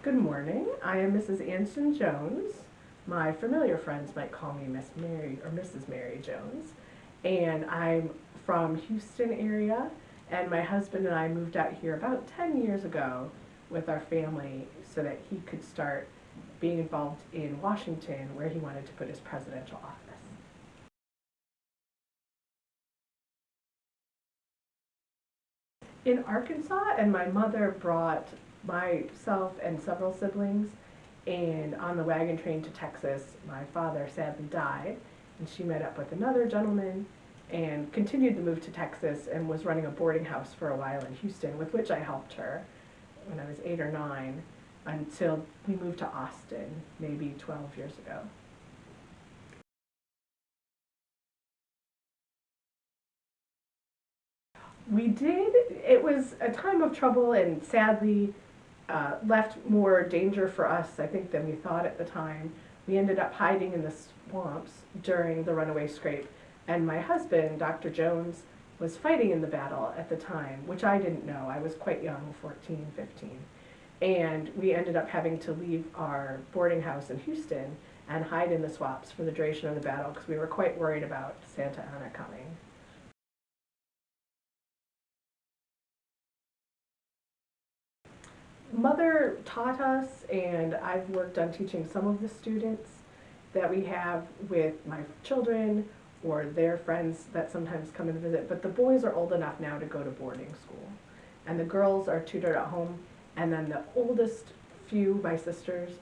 Good morning. I am Mrs. Anson Jones. My familiar friends might call me Miss Mary or Mrs. Mary Jones. And I'm from Houston area, and my husband and I moved out here about 10 years ago with our family so that he could start being involved in Washington, where he wanted to put his presidential office. In Arkansas, and my mother brought myself and several siblings, and on the wagon train to Texas, my father sadly died, and she met up with another gentleman and continued to move to Texas and was running a boarding house for a while in Houston, with which I helped her when I was 8 or 9 until we moved to Austin maybe 12 years ago. We did. It was a time of trouble and sadly left more danger for us, I think, than we thought at the time. We ended up hiding in the swamps during the runaway scrape, and my husband, Dr. Jones, was fighting in the battle at the time, which I didn't know. I was quite young, 14, 15. And we ended up having to leave our boarding house in Houston and hide in the swamps for the duration of the battle because we were quite worried about Santa Ana coming. Mother taught us, and I've worked on teaching some of the students that we have with my children or their friends that sometimes come and visit. But the boys are old enough now to go to boarding school, and the girls are tutored at home. And then the oldest few, my sisters,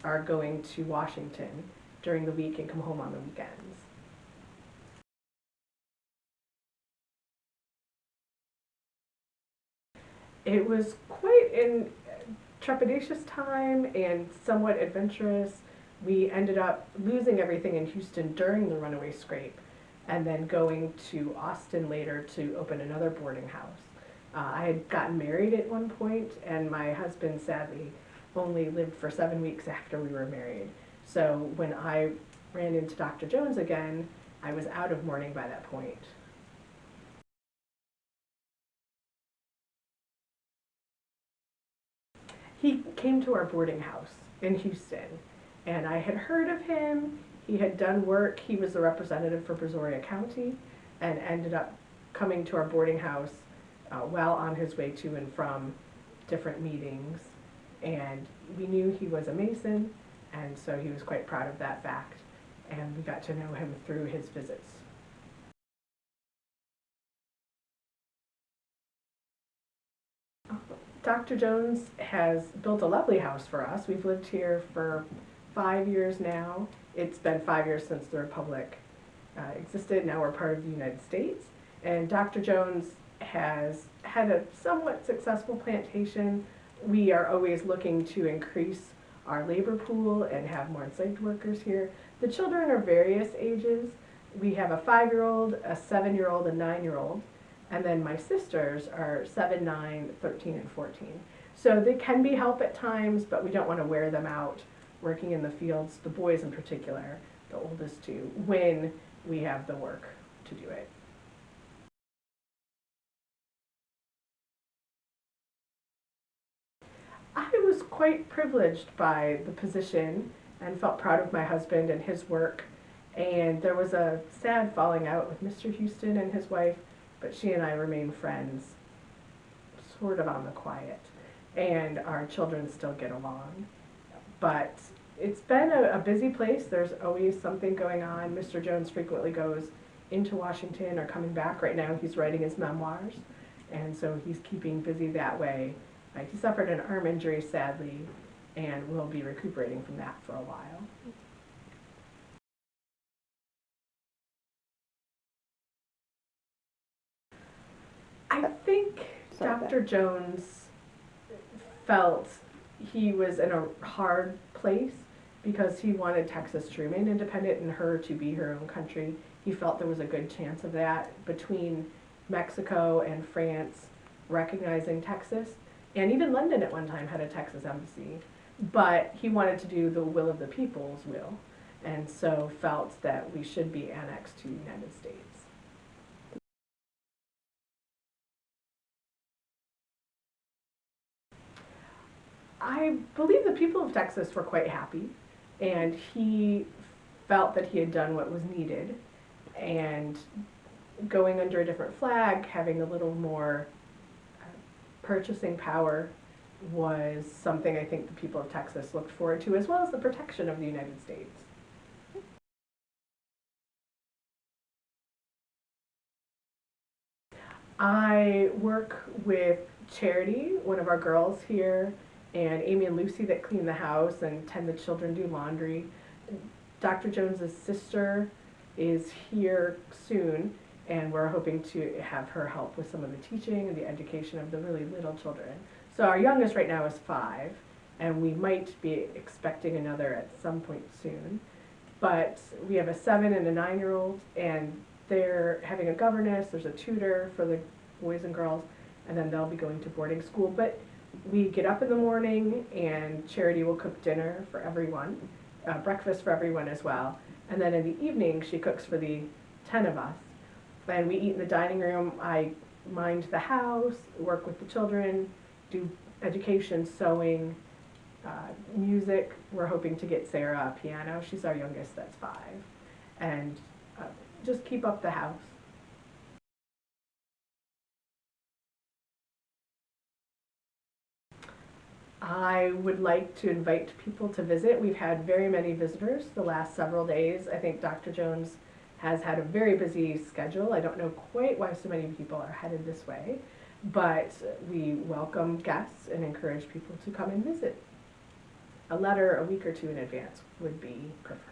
are going to Washington during the week and come home on the weekends. It was quite an trepidatious time and somewhat adventurous. We ended up losing everything in Houston during the runaway scrape and then going to Austin later to open another boarding house. I had gotten married at one point, and my husband sadly only lived for 7 weeks after we were married. So when I ran into Dr. Jones again, I was out of mourning by that point. He came to our boarding house in Houston, and I had heard of him. He had done work. He was the representative for Brazoria County and ended up coming to our boarding house while on his way to and from different meetings. And we knew he was a Mason, and so he was quite proud of that fact. And we got to know him through his visits. Dr. Jones has built a lovely house for us. We've lived here for 5 years now. It's been 5 years since the Republic existed. Now we're part of the United States. And Dr. Jones has had a somewhat successful plantation. We are always looking to increase our labor pool and have more enslaved workers here. The children are various ages. We have a 5-year-old, a 7-year-old, a 9-year-old. And then my sisters are 7, 9, 13, and 14. So they can be help at times, but we don't want to wear them out working in the fields, the boys in particular, the oldest two, when we have the work to do it. I was quite privileged by the position and felt proud of my husband and his work. And there was a sad falling out with Mr. Houston and his wife, but she and I remain friends, sort of on the quiet. And our children still get along. But it's been a busy place. There's always something going on. Mr. Jones frequently goes into Washington or coming back. Right now he's writing his memoirs, and so he's keeping busy that way. He suffered an arm injury, sadly, and will be recuperating from that for a while. I think Dr. Jones felt he was in a hard place because he wanted Texas to remain independent and her to be her own country. He felt there was a good chance of that between Mexico and France recognizing Texas. And even London at one time had a Texas embassy. But he wanted to do the will of the people's will, and so felt that we should be annexed to the United States. I believe the people of Texas were quite happy, and he felt that he had done what was needed, and going under a different flag, having a little more purchasing power was something I think the people of Texas looked forward to, as well as the protection of the United States. I work with Charity, one of our girls here, and Amy and Lucy that clean the house and tend the children, do laundry. Dr. Jones's sister is here soon, and we're hoping to have her help with some of the teaching and the education of the really little children. So our youngest right now is 5, and we might be expecting another at some point soon. But we have a 7 and a 9-year-old, and they're having a governess. There's a tutor for the boys and girls, and then they'll be going to boarding school. But we get up in the morning, and Charity will cook dinner for everyone, breakfast for everyone as well. And then in the evening, she cooks for the 10 of us. And we eat in the dining room. I mind the house, work with the children, do education, sewing, music. We're hoping to get Sarah a piano. She's our youngest, that's 5. And just keep up the house. I would like to invite people to visit. We've had very many visitors the last several days. I think Dr. Jones has had a very busy schedule. I don't know quite why so many people are headed this way, but we welcome guests and encourage people to come and visit. A letter a week or two in advance would be preferred.